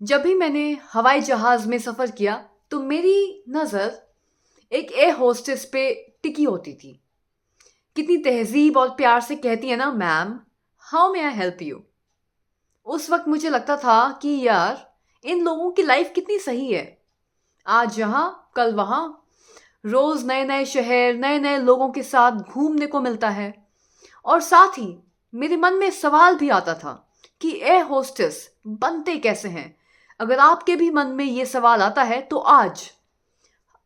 जब भी मैंने हवाई जहाज में सफ़र किया तो मेरी नज़र एक एयर होस्टेस पे टिकी होती थी। कितनी तहजीब और प्यार से कहती है ना, ma'am, how may I help you. उस वक्त मुझे लगता था कि यार, इन लोगों की लाइफ कितनी सही है। आज यहाँ कल वहाँ, रोज़ नए नए शहर, नए नए लोगों के साथ घूमने को मिलता है। और साथ ही मेरे मन में सवाल भी आता था कि एयर होस्टेस बनते कैसे हैं। अगर आपके भी मन में ये सवाल आता है तो आज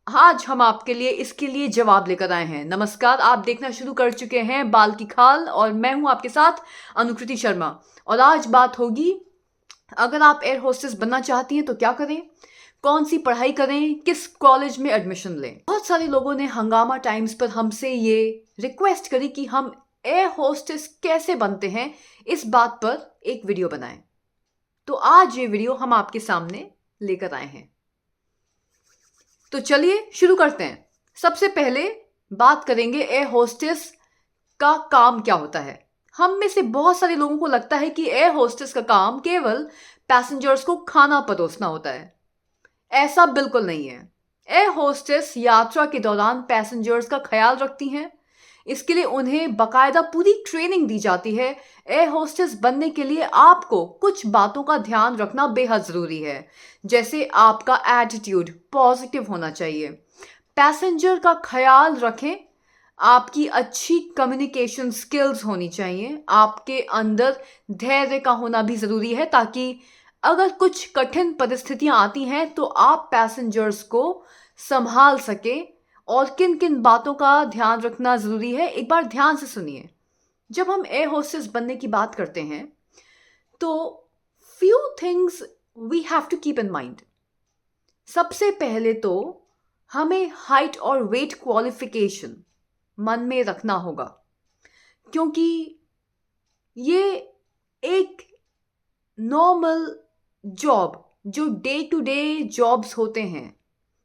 आज हम आपके लिए इसके लिए जवाब लेकर आए हैं। नमस्कार, आप देखना शुरू कर चुके हैं बाल की खाल और मैं हूं आपके साथ अनुकृति शर्मा। और आज बात होगी, अगर आप एयर होस्टेस बनना चाहती हैं तो क्या करें, कौन सी पढ़ाई करें, किस कॉलेज में एडमिशन लें। बहुत सारे लोगों ने हंगामा टाइम्स पर हमसे ये रिक्वेस्ट करी कि हम एयर होस्टेस कैसे बनते हैं, इस बात पर एक वीडियो बनाएं। तो आज ये वीडियो हम आपके सामने लेकर आए हैं। तो चलिए शुरू करते हैं। सबसे पहले बात करेंगे एयर होस्टेस का काम क्या होता है। हम में से बहुत सारे लोगों को लगता है कि एयर होस्टेस का काम केवल पैसेंजर्स को खाना परोसना होता है। ऐसा बिल्कुल नहीं है। एयर होस्टेस यात्रा के दौरान पैसेंजर्स का ख्याल रखती हैं। इसके लिए उन्हें बाकायदा पूरी ट्रेनिंग दी जाती है। एयर होस्टेस बनने के लिए आपको कुछ बातों का ध्यान रखना बेहद ज़रूरी है। जैसे आपका एटीट्यूड पॉजिटिव होना चाहिए, पैसेंजर का ख्याल रखें, आपकी अच्छी कम्युनिकेशन स्किल्स होनी चाहिए, आपके अंदर धैर्य का होना भी ज़रूरी है ताकि अगर कुछ कठिन परिस्थितियां आती हैं तो आप पैसेंजर्स को संभाल सकें। और किन किन बातों का ध्यान रखना ज़रूरी है, एक बार ध्यान से सुनिए। जब हम एयर होस्टेस बनने की बात करते हैं तो few things we have to keep in mind. सबसे पहले तो हमें हाइट और वेट क्वालिफिकेशन मन में रखना होगा, क्योंकि ये एक नॉर्मल जॉब, जो डे टू डे जॉब्स होते हैं,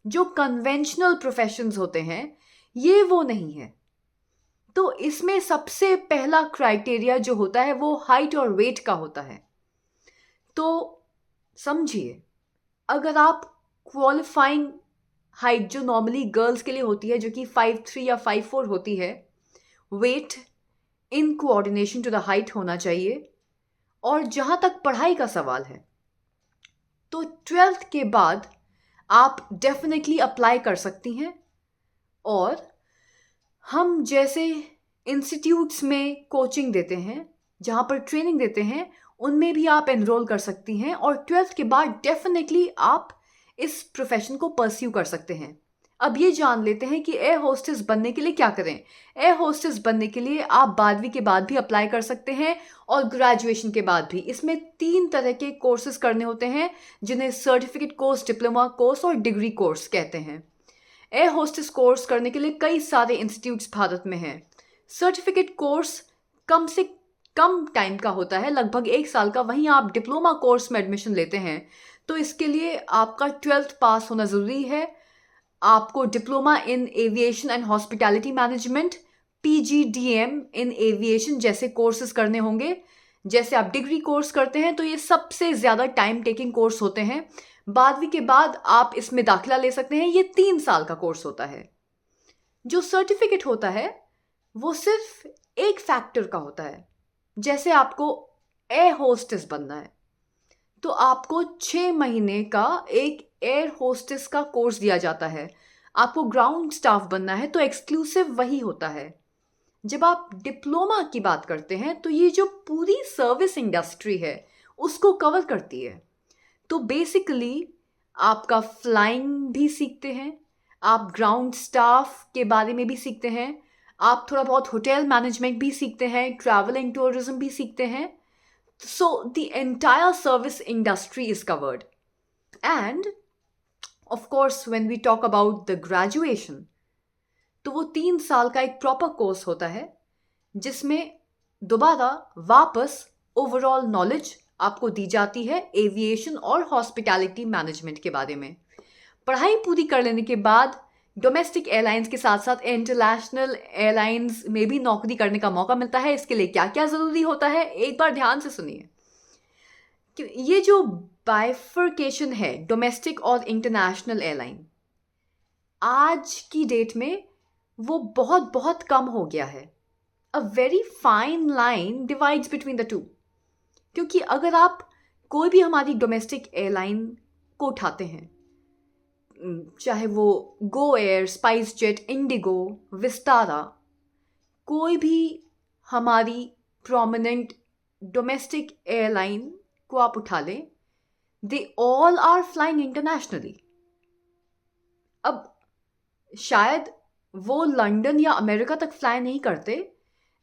जो कन्वेंशनल प्रोफेशंस होते हैं, ये वो नहीं है। तो इसमें सबसे पहला क्राइटेरिया जो होता है वो हाइट और वेट का होता है। तो समझिए, अगर आप क्वालिफाइंग हाइट जो नॉर्मली गर्ल्स के लिए होती है, जो कि 5'3" या 5'4" होती है, weight in coordination to the height होना चाहिए। और जहाँ तक पढ़ाई का सवाल है तो 12th के बाद आप डेफिनेटली अप्लाई कर सकती हैं। और हम जैसे इंस्टीट्यूट्स में कोचिंग देते हैं, जहाँ पर ट्रेनिंग देते हैं, उनमें भी आप एनरोल कर सकती हैं। और 12th के बाद डेफिनेटली आप इस प्रोफेशन को परस्यू कर सकते हैं। अब ये जान लेते हैं कि एयर होस्टेस बनने के लिए क्या करें। एयर होस्टेस बनने के लिए आप 12वीं के बाद भी अप्लाई कर सकते हैं और ग्रेजुएशन के बाद भी। इसमें 3 तरह के कोर्सेज करने होते हैं, जिन्हें सर्टिफिकेट कोर्स, डिप्लोमा कोर्स और डिग्री कोर्स कहते हैं। एयर होस्टेस कोर्स करने के लिए कई सारे इंस्टीट्यूट्स भारत में हैं। सर्टिफिकेट कोर्स कम से कम टाइम का होता है, लगभग 1 साल का। वहीं आप डिप्लोमा कोर्स में एडमिशन लेते हैं तो इसके लिए आपका 12th पास होना ज़रूरी है। आपको diploma in aviation and hospitality management, PGDM in aviation जैसे कोर्सेज करने होंगे। जैसे आप डिग्री कोर्स करते हैं तो ये सबसे ज़्यादा टाइम टेकिंग कोर्स होते हैं। 12वीं के बाद आप इसमें दाखिला ले सकते हैं। ये 3 साल का कोर्स होता है। जो सर्टिफिकेट होता है वो सिर्फ एक फैक्टर का होता है। जैसे आपको एयर होस्टेस बनना है तो आपको 6 महीने का एक एयर होस्टेस का कोर्स दिया जाता है। आपको ग्राउंड स्टाफ बनना है तो एक्सक्लूसिव वही होता है। जब आप डिप्लोमा की बात करते हैं तो ये जो पूरी सर्विस इंडस्ट्री है उसको कवर करती है। तो बेसिकली आपका फ्लाइंग भी सीखते हैं, आप ग्राउंड स्टाफ के बारे में भी सीखते हैं, आप थोड़ा बहुत होटल मैनेजमेंट भी सीखते हैं, ट्रैवलिंग टूरिज्म भी सीखते हैं। So the entire service industry is covered. And of course, when we talk about the graduation, तो वो 3 साल का एक प्रॉपर कोर्स होता है जिसमें दोबारा वापस ओवरऑल नॉलेज आपको दी जाती है एविएशन और हॉस्पिटैलिटी मैनेजमेंट के बारे में। पढ़ाई पूरी कर लेने के बाद डोमेस्टिक एयरलाइंस के साथ साथ इंटरनेशनल एयरलाइंस में भी नौकरी करने का मौका मिलता है। इसके लिए क्या क्या ज़रूरी होता है, एक बार ध्यान से सुनिए। कि ये जो बाइफर्केशन है डोमेस्टिक और इंटरनेशनल एयरलाइन, आज की डेट में वो बहुत बहुत कम हो गया है. A very fine line divides between the two. क्योंकि अगर आप कोई भी हमारी डोमेस्टिक एयरलाइन को उठाते हैं, चाहे वो Go Air, spice jet, Indigo, Vistara, कोई भी हमारी प्रोमिनेंट डोमेस्टिक एयरलाइन को आप उठा लें, they all are flying internationally. अब शायद वो लंदन या अमेरिका तक फ्लाई नहीं करते,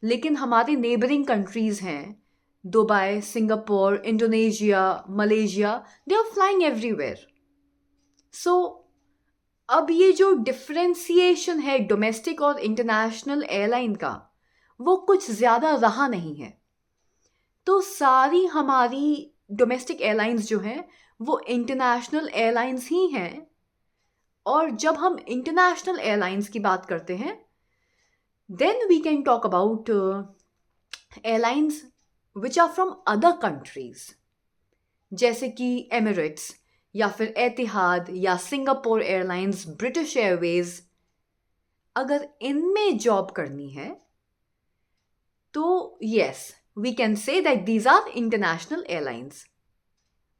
लेकिन हमारे नेबरिंग कंट्रीज हैं, Dubai, Singapore, Indonesia, Malaysia, they are flying everywhere. So अब ये जो डिफ्रेंसिएशन है डोमेस्टिक और इंटरनेशनल एयरलाइन का, वो कुछ ज़्यादा रहा नहीं है. तो सारी हमारी डोमेस्टिक एयरलाइंस जो हैं वो इंटरनेशनल एयरलाइंस ही हैं. और जब हम इंटरनेशनल एयरलाइंस की बात करते हैं, then we can talk about airlines which are from other countries, जैसे कि एमिरेट्स या फिर एतिहाद या सिंगापुर एयरलाइंस, ब्रिटिश एयरवेज. अगर इनमें जॉब करनी है तो yes, we can say that these are international airlines.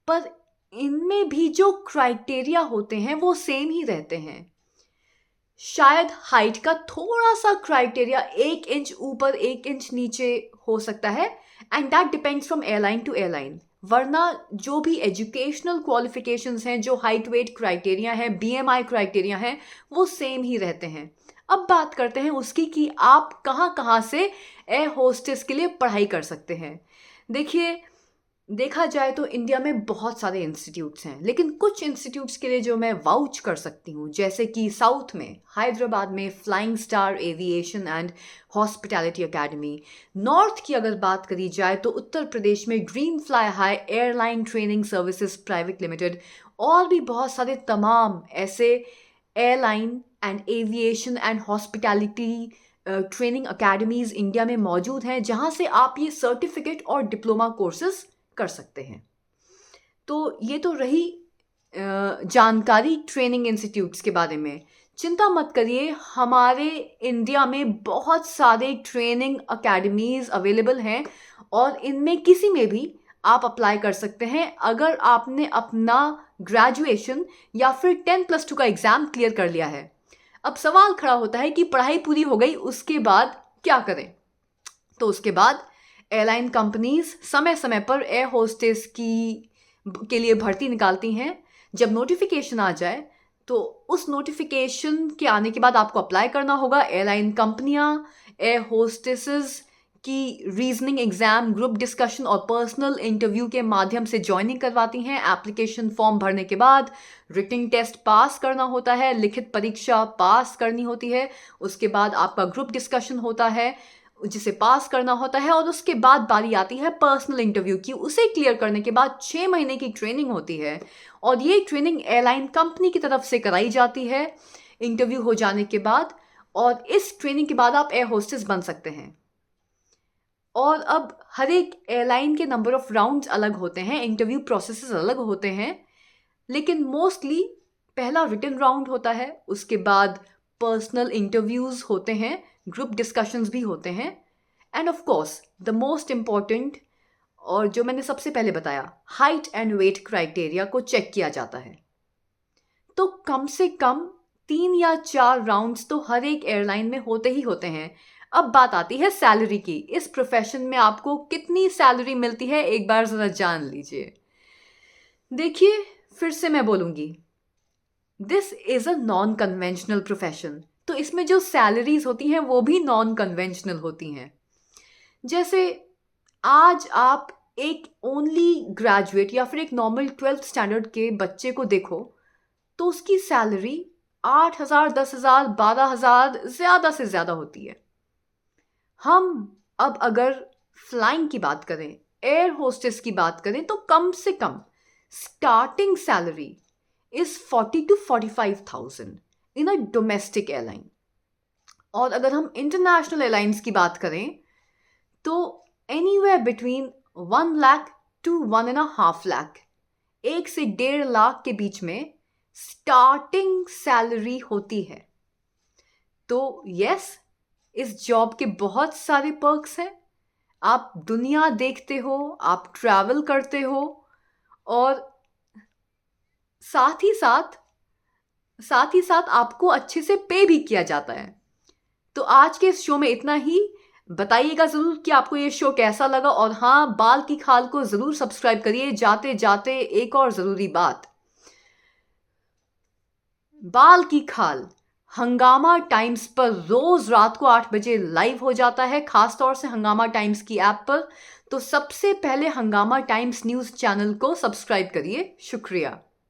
पर इनमें भी जो क्राइटेरिया होते हैं वो सेम ही रहते हैं. शायद हाइट का थोड़ा सा क्राइटेरिया 1 इंच ऊपर 1 इंच नीचे हो सकता है, and that depends from airline to airline. वरना जो भी एजुकेशनल क्वालिफिकेशंस हैं, जो हाइट वेट क्राइटेरिया है, BMI क्राइटेरिया हैं, वो सेम ही रहते हैं. अब बात करते हैं उसकी कि आप कहाँ कहाँ से एयर होस्टेस के लिए पढ़ाई कर सकते हैं. देखिए, देखा जाए तो इंडिया में बहुत सारे इंस्टीट्यूट्स हैं, लेकिन कुछ इंस्टीट्यूट्स के लिए जो मैं वाउच कर सकती हूँ, जैसे कि साउथ में हैदराबाद में flying star aviation and hospitality academy. North की अगर बात करी जाए तो उत्तर प्रदेश में dream fly high airline training services private limited, और भी बहुत सारे तमाम ऐसे airline and aviation and hospitality training academies India में मौजूद हैं, जहाँ से आप ये सर्टिफिकेट और डिप्लोमा कोर्सेज कर सकते हैं. तो ये तो रही जानकारी ट्रेनिंग इंस्टीट्यूट्स के बारे में. चिंता मत करिए, हमारे इंडिया में बहुत सारे ट्रेनिंग अकेडमीज़ अवेलेबल हैं और इनमें किसी में भी आप अप्लाई कर सकते हैं अगर आपने अपना ग्रेजुएशन या फिर 10+2 का एग्ज़ाम क्लियर कर लिया है. अब सवाल खड़ा होता है कि पढ़ाई पूरी हो गई, उसके बाद क्या करें. तो उसके बाद एयरलाइन कंपनीज समय समय पर एयर होस्टेस के लिए भर्ती निकालती हैं. जब नोटिफिकेशन आ जाए तो उस नोटिफिकेशन के आने के बाद आपको अप्लाई करना होगा. एयरलाइन कंपनियां एयर होस्टेसेस की रीजनिंग एग्जाम, ग्रुप डिस्कशन और पर्सनल इंटरव्यू के माध्यम से ज्वाइनिंग करवाती हैं. एप्लीकेशन फॉर्म भरने के बाद रिटन टेस्ट पास करना होता है, लिखित परीक्षा पास करनी होती है. उसके बाद आपका ग्रुप डिस्कशन होता है जिसे पास करना होता है, और उसके बाद बारी आती है पर्सनल इंटरव्यू की. उसे क्लियर करने के बाद 6 महीने की ट्रेनिंग होती है, और ये ट्रेनिंग एयरलाइन कंपनी की तरफ से कराई जाती है इंटरव्यू हो जाने के बाद. और इस ट्रेनिंग के बाद आप एयर होस्टेस बन सकते हैं. और अब हर एक एयरलाइन के नंबर ऑफ राउंड्स अलग होते हैं, इंटरव्यू प्रोसेसेस अलग होते हैं, लेकिन मोस्टली पहला रिटन राउंड होता है, उसके बाद पर्सनल इंटरव्यूज़ होते हैं, ग्रुप डिस्कशंस भी होते हैं, end of course the most important, और जो मैंने सबसे पहले बताया, हाइट एंड वेट क्राइटेरिया को चेक किया जाता है. तो कम से कम 3 या 4 राउंड्स तो हर एक एयरलाइन में होते ही होते हैं. अब बात आती है सैलरी की. इस प्रोफेशन में आपको कितनी सैलरी मिलती है, एक बार ज़रा जान लीजिए. देखिए, फिर से मैं बोलूँगी, this is a non conventional profession. तो इसमें जो सैलरीज होती हैं वो भी नॉन कन्वेंशनल होती हैं. जैसे आज आप एक ओनली ग्रेजुएट या फिर एक नॉर्मल 12th स्टैंडर्ड के बच्चे को देखो तो उसकी सैलरी 8,000, 10,000, 12,000 ज़्यादा से ज़्यादा होती है. हम अब अगर फ्लाइंग की बात करें, एयर होस्टेस की बात करें, तो कम से कम starting salary is 40 to 45,000 in a domestic airline. और अगर हम इंटरनेशनल एयरलाइंस की बात करें तो anywhere between 1 lakh to 1.5 lakh 1 से 1.5 लाख के बीच में स्टार्टिंग सैलरी होती है। तो यस, इस जॉब के बहुत सारे पर्क्स हैं। आप दुनिया देखते हो, आप ट्रैवल करते हो, और साथ ही साथ आपको अच्छे से पे भी किया जाता है। तो आज के इस शो में इतना ही। बताइएगा ज़रूर कि आपको ये शो कैसा लगा, और हाँ, बाल की खाल को ज़रूर सब्सक्राइब करिए। जाते जाते एक और ज़रूरी बात, बाल की खाल हंगामा टाइम्स पर रोज रात को 8 बजे लाइव हो जाता है, खासतौर से हंगामा टाइम्स की ऐप पर। तो सबसे पहले हंगामा टाइम्स न्यूज़ चैनल को सब्सक्राइब करिए। शुक्रिया।